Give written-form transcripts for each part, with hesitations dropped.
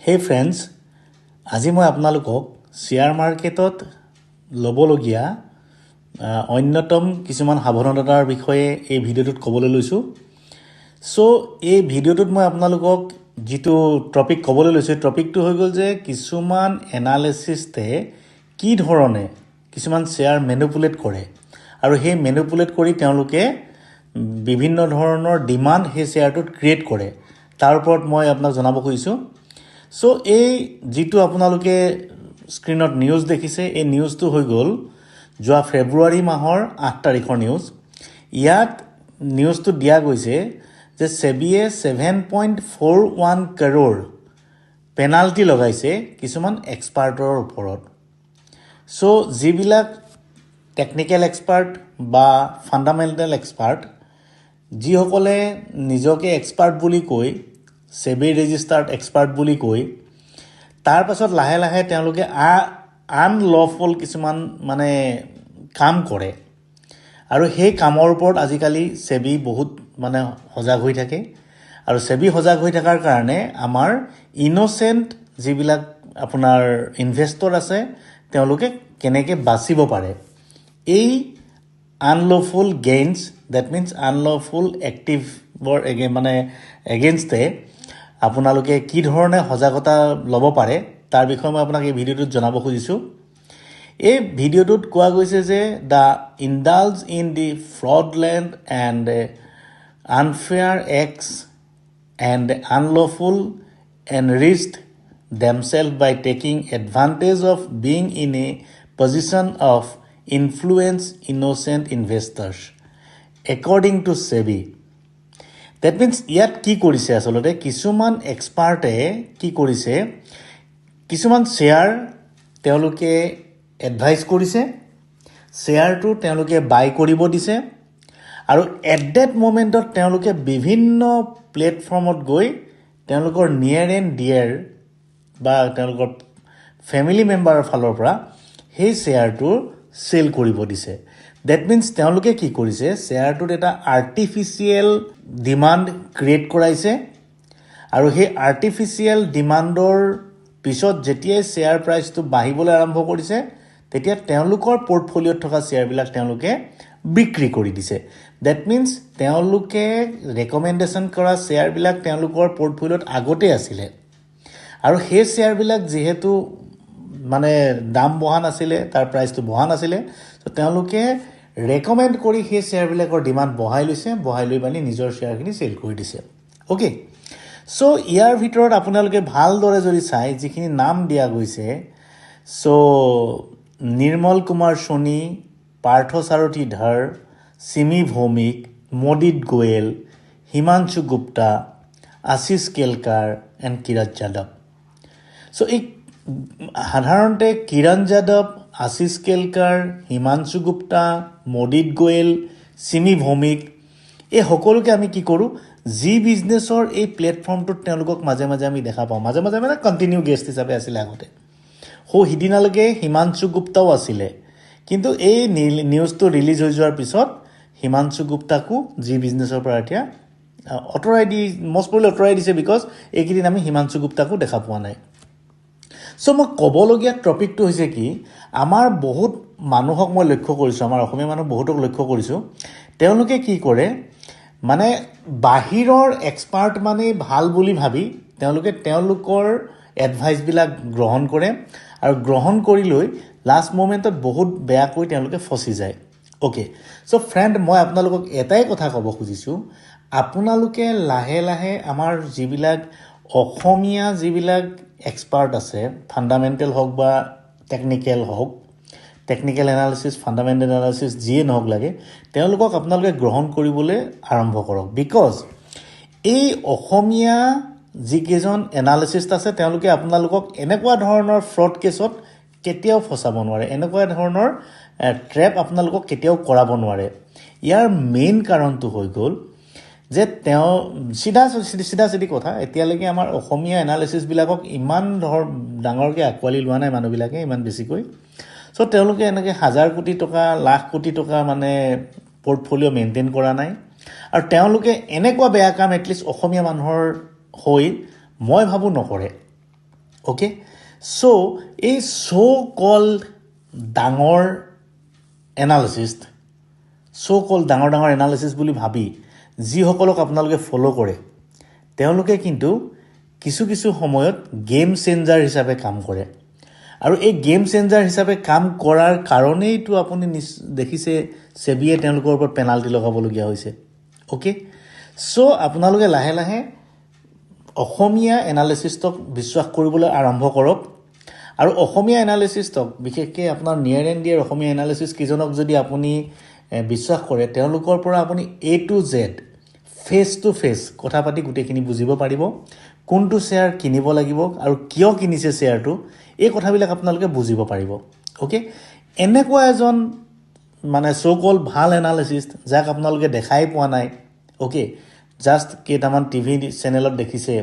Hey friends, আজি মই আপোনালোকক শ্বেয়াৰ মাৰ্কেটত ল'বলগীয়া অন্যতম কিছুমান সাৱধানতাৰ বিষয়ে এই ভিডিঅ'টোত ক'বলৈ লৈছোঁ। সো এই ভিডিঅ'টোত মই আপোনালোকক যিটো টপিক ক'বলৈ লৈছোঁ টপিকটো হৈ গ'ল যে কিছুমান এনালিচিষ্টে কি ধৰণে কিছুমান শ্বেয়াৰ মেনিপুলেট কৰে আৰু সেই মেনিপুলেট কৰি তেওঁলোকে বিভিন্ন ধৰণৰ ডিমাণ্ড সেই শ্বেয়াৰটোত ক্ৰিয়েট কৰে তাৰ ওপৰত মই আপোনাক জনাব খুজিছোঁ। সো এই যিটো আপোনালোকে স্ক্ৰীনত নিউজ দেখিছে এই নিউজটো হৈ গ'ল যোৱা ফেব্ৰুৱাৰী মাহৰ 8 তাৰিখৰ নিউজ। ইয়াত নিউজটো দিয়া গৈছে যে সেবিয়ে 7.41 crore পেনাল্টি লগাইছে কিছুমান এক্সপাৰ্টৰ ওপৰত। সো যিবিলাক টেকনিক্যাল এক্সপাৰ্ট বা ফাণ্ডামেণ্টেল এক্সপাৰ্ট যিসকলে নিজকে এক্সপাৰ্ট বুলি কৈ সেবি ৰেজিষ্টাৰ্ড এক্সপাৰ্ট বুলি কৈ তাৰ পাছত লাহে লাহে তেওঁলোকে আনলফুল কিছুমান মানে কাম কৰে আৰু সেই কামৰ ওপৰত আজিকালি সেবি বহুত মানে সজাগ হৈ থাকে আৰু সেবি সজাগ হৈ থকাৰ কাৰণে আমাৰ ইনোসেন্ট যিবিলাক আপোনাৰ ইনভেষ্টৰ আছে তেওঁলোকে কেনেকৈ বাচিব পাৰে এই আনলফুল গেইনছ দ্যাট মিন্স আনলফুল এক্টিভৰ মানে এগেইনষ্টে আপোনালোকে কি ধৰণে সজাগতা ল'ব পাৰে তাৰ বিষয়ে মই আপোনাক এই ভিডিঅ'টোত জনাব খুজিছোঁ। এই ভিডিঅ'টোত কোৱা গৈছে যে the indulge in the fraudulent and unfair acts and unlawful enriched themselves by taking advantage of being in a position of influence innocent investors according to SEBI. That means ইয়াত কি কৰিছে আসলতে কিছুমান এক্সপাৰ্টে কি কৰিছে কিছুমান শ্বেয়াৰ তেওঁলোকে এডভাইস কৰিছে শ্বেয়াৰটো তেওঁলোকে বাই কৰিব দিছে আৰু এট ডেট মোমেণ্টত তেওঁলোকে বিভিন্ন প্লেটফৰ্মত গৈ তেওঁলোকৰ নিয়াৰ এণ্ড ডিয়াৰ বা তেওঁলোকৰ ফেমিলি মেম্বাৰৰ ফালৰ পৰা সেই শ্বেয়াৰটো সেল কৰিব দিছে। দ্যাট মিন্স তেওঁলোকে কি কৰিছে শ্বেয়াৰটোত এটা আৰ্টিফিচিয়েল ডিমাণ্ড ক্ৰিয়েট কৰাইছে আৰু সেই আৰ্টিফিচিয়েল ডিমাণ্ডৰ পিছত যেতিয়াই শ্বেয়াৰ প্ৰাইচটো বাঢ়িবলৈ আৰম্ভ কৰিছে তেতিয়া তেওঁলোকৰ পৰ্টফলিঅ'ত থকা শ্বেয়াৰবিলাক তেওঁলোকে বিক্ৰী কৰি দিছে। দ্যাট মিন্স তেওঁলোকে ৰেকমেণ্ডেশ্যন কৰা শ্বেয়াৰবিলাক তেওঁলোকৰ পৰ্টফলিঅ'ত আগতে আছিলে আৰু সেই শ্বেয়াৰবিলাক যিহেতু মানে দাম বঢ়া নাছিলে তাৰ প্ৰাইচটো বঢ়া নাছিলে তো তেওঁলোকে ৰেকমেণ্ড কৰি সেই শ্বেয়াৰবিলাকৰ ডিমাণ্ড বঢ়াই লৈ পানি নিজৰ শ্বেয়াৰখিনি সেল কৰি দিছে। অ'কে, সো ইয়াৰ ভিতৰত আপোনালোকে ভালদৰে যদি চাই যিখিনি নাম দিয়া গৈছে সো নিৰ্মল কুমাৰ সোণী, পাৰ্থসাৰথী ধৰ, সিমি ভৌমিক, মোদিত গোয়েল, হিমাংশু গুপ্তা, আশিষ Kelkar and Kiran Yadav. So এই সাধাৰণতে কিৰণ যাদৱ, আশিষ কেলকাৰ, হিমাংশু গুপ্তা, মোদিত গোয়েল, সিমি ভৌমিক এই সকলোকে আমি কি কৰোঁ যি বিজনেছৰ এই প্লেটফৰ্মটোত তেওঁলোকক মাজে মাজে আমি দেখা পাওঁ মাজে মাজে মানে কণ্টিনিউ গেষ্ট হিচাপে আছিলে আগতে সিদিনালৈকে হিমাংশু গুপ্তাও আছিলে কিন্তু এই নিউজটো ৰিলিজ হৈ যোৱাৰ পিছত হিমাংশু গুপ্তাকো যি বিজনেছৰ পৰা এতিয়া মষ্ট প্ৰবলি আঁতৰাই দিছে বিকজ এইকেইদিন আমি হিমাংশু গুপ্তাকো দেখা পোৱা নাই। সো মই ক'বলগীয়া টপিকটো হৈছে কি আমাৰ বহুত মানুহক মই লক্ষ্য কৰিছোঁ আমাৰ অসমীয়া মানুহ বহুতক লক্ষ্য কৰিছোঁ তেওঁলোকে কি কৰে মানে বাহিৰৰ এক্সপাৰ্ট মানে ভাল বুলি ভাবি তেওঁলোকে তেওঁলোকৰ এডভাইচবিলাক গ্ৰহণ কৰে আৰু গ্ৰহণ কৰি লৈ লাষ্ট মোমেণ্টত বহুত বেয়াকৈ তেওঁলোকে ফচি যায়। অ'কে, সো ফ্ৰেণ্ড মই আপোনালোকক এটাই কথা ক'ব খুজিছোঁ আপোনালোকে লাহে লাহে আমাৰ যিবিলাক অসমীয়া যিবিলাক এক্সপাৰ্ট আছে ফাণ্ডামেণ্টেল হওক বা টেকনিকেল এনালিচিছ ফাণ্ডামেণ্টেল এনালিচিছ যিয়ে নহওক লাগে তেওঁলোকক আপোনালোকে গ্ৰহণ কৰিবলৈ আৰম্ভ কৰক বিকজ এই অসমীয়া যিকেইজন এনালিচিষ্ট আছে তেওঁলোকে আপোনালোকক এনেকুৱা ধৰণৰ ফ্ৰড কেছত কেতিয়াও ফচাব নোৱাৰে এনেকুৱা ধৰণৰ ট্ৰেপ আপোনালোকক কেতিয়াও কৰাব নোৱাৰে। ইয়াৰ মেইন কাৰণটো হৈ গ'ল যে তেওঁ চিধা কথা এতিয়ালৈকে আমাৰ অসমীয়া এনালিচিছবিলাকক ইমান ডাঙৰকৈ আঁকোৱালি লোৱা নাই মানুহবিলাকে ইমান বেছিকৈ। সো তেওঁলোকে এনেকৈ 1000 কোটি টকা লাখ কোটি টকা মানে পৰ্টফলিঅ' মেইনটেইন কৰা নাই আৰু তেওঁলোকে এনেকুৱা বেয়া কাম এটলিষ্ট অসমীয়া মানুহৰ হৈ মই ভাবোঁ নকৰে। অ'কে চ' এই কল্ড ডাঙৰ এনালিচিষ্ট ডাঙৰ এনালিচিছ বুলি ভাবি যিসকলক আপোনালোকে ফ'ল' কৰে তেওঁলোকে কিন্তু কিছু সময়ত গেম চেঞ্জাৰ হিচাপে কাম কৰে আৰু এই গেম চেঞ্জাৰ হিচাপে কাম কৰাৰ কাৰণেইতো আপুনি দেখিছে সেবিয়ে তেওঁলোকৰ ওপৰত পেনাল্টি লগাবলগীয়া হৈছে অ'কে চ' আপোনালোকে লাহে লাহে অসমীয়া এনালিচিষ্টক বিশ্বাস কৰিবলৈ আৰম্ভ কৰক আৰু অসমীয়া এনালিচিষ্টক বিশেষকৈ আপোনাৰ নিয়াৰ এণ্ড ডিয়াৰ অসমীয়া এনালিচিষ্ট কিজনক যদি আপুনি বিশ্বাস কৰে তেওঁলোকৰ পৰা আপুনি A to Z face to face কথা পাতি গোটেইখিনি বুজিব পাৰিব কোনটো শ্বেয়াৰ কিনিব লাগিব আৰু কিয় কিনিছে শ্বেয়াৰটো এই কথাবিলাক আপোনালোকে বুজিব পাৰিব অ'কে এনেকুৱা এজন মানে কল্ড ভাল এনালিচিষ্ট যাক আপোনালোকে দেখাই পোৱা নাই অ'কে জাষ্ট কেইটামান টিভি চেনেলত দেখিছে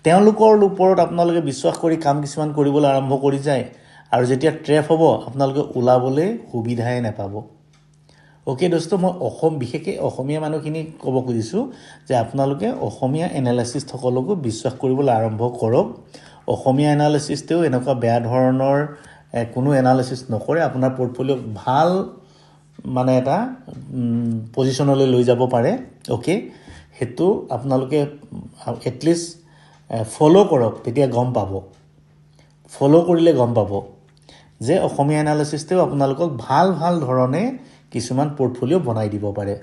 তেওঁলোকৰ ওপৰত আপোনালোকে বিশ্বাস কৰি কাম কিছুমান কৰিবলৈ আৰম্ভ কৰি যায় আৰু যেতিয়া ট্ৰেপ হ'ব আপোনালোকে ওলাবলৈ সুবিধাই নাপাব অ'কে দোস্ত মই বিশেষকৈ অসমীয়া মানুহখিনিক ক'ব খুজিছোঁ যে আপোনালোকে অসমীয়া এনালিচিষ্টসকলকো বিশ্বাস কৰিবলৈ আৰম্ভ কৰক অসমীয়া এনালিচিষ্টেও এনেকুৱা বেয়া ধৰণৰ কোনো এনালিচিছ নকৰে আপোনাৰ পৰ্টফলিঅ'ক ভাল মানে এটা পজিশ্যনলৈ লৈ যাব পাৰে অ'কে সেইটো আপোনালোকে এটলিষ্ট ফ'ল' কৰক তেতিয়া গম পাব ফ'ল' কৰিলে গম পাব যে অসমীয়া এনালিচিষ্টেও আপোনালোকক ভাল ধৰণে কিছুমান পৰ্টফলিঅ' বনাই দিব পাৰে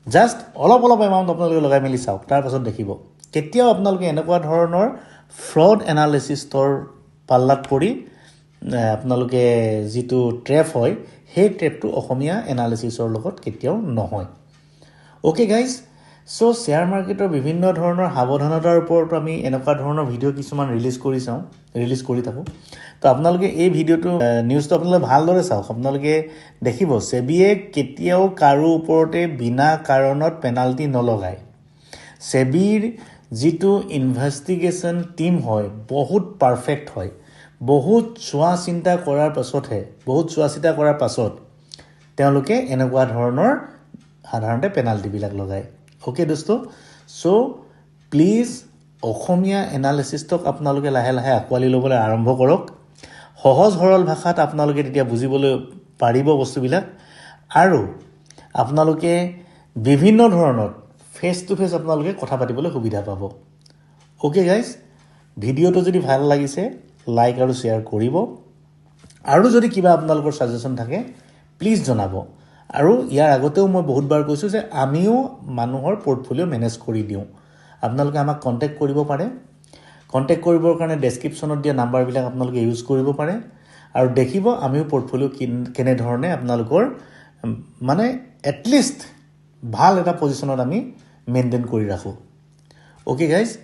জাষ্ট অলপ এমাউণ্ট আপোনালোকে লগাই মেলি চাওক তাৰপাছত দেখিব কেতিয়াও আপোনালোকে এনেকুৱা ধৰণৰ ফ্ৰড এনালিচিষ্টৰ পাল্লাত পৰি আপোনালোকে যিটো ট্ৰেপ হয় সেই ট্ৰেপটো অসমীয়া এনালিচিছৰ লগত কেতিয়াও নহয় অ'কে গাইজ চ' শ্বেয়াৰ মাৰ্কেটৰ বিভিন্ন ধৰণৰ সাৱধানতাৰ ওপৰত আমি এনেকুৱা ধৰণৰ ভিডিঅ' কিছুমান ৰিলিজ কৰি থাকোঁ তো আপোনালোকে এই ভিডিঅ'টো নিউজটো আপোনালোকে ভালদৰে চাওক আপোনালোকে দেখিব সেবিয়ে কেতিয়াও কাৰো ওপৰতে বিনা কাৰণত পেনাল্টি নলগায় সেবিৰ যিটো ইনভেষ্টিগেশ্যন টীম হয় বহুত পাৰফেক্ট হয় বহুত চোৱা চিন্তা কৰাৰ পাছত তেওঁলোকে এনেকুৱা ধৰণৰ সাধাৰণতে পেনাল্টিবিলাক লগায় অ'কে দোস্ত চ' প্লিজ অসমীয়া এনালিচিষ্টক আপোনালোকে লাহে লাহে আঁকোৱালি ল'বলৈ আৰম্ভ কৰক সহজ সৰল ভাষাত আপোনালোকে তেতিয়া বুজিবলৈ পাৰিব বস্তুবিলাক আৰু আপোনালোকে বিভিন্ন ধৰণৰ ফেচ টু ফেচ আপোনালোকে কথা পাতিবলৈ সুবিধা পাব অ'কে গাইজ ভিডিঅ'টো যদি ভাল লাগিছে লাইক আৰু শ্বেয়াৰ কৰিব আৰু যদি কিবা আপোনালোকৰ ছাজেশ্যন থাকে প্লিজ জনাব আৰু ইয়াৰ আগতেও মই বহুতবাৰ কৈছোঁ যে আমিও মানুহৰ পৰ্টফলিঅ' মেনেজ কৰি দিওঁ আপোনালোকে আমাক কণ্টেক্ট কৰিব পাৰে কণ্টেক্ট কৰিবৰ কাৰণে ডেছক্ৰিপশ্যনত দিয়া নাম্বাৰবিলাক আপোনালোকে ইউজ কৰিব পাৰে আৰু দেখিব আমিও পৰ্টফলিঅ' কেনেধৰণে আপোনালোকৰ মানে এটলিষ্ট ভাল এটা পজিশ্যনত আমি মেইনটেইন কৰি ৰাখোঁ অ'কে গাইজ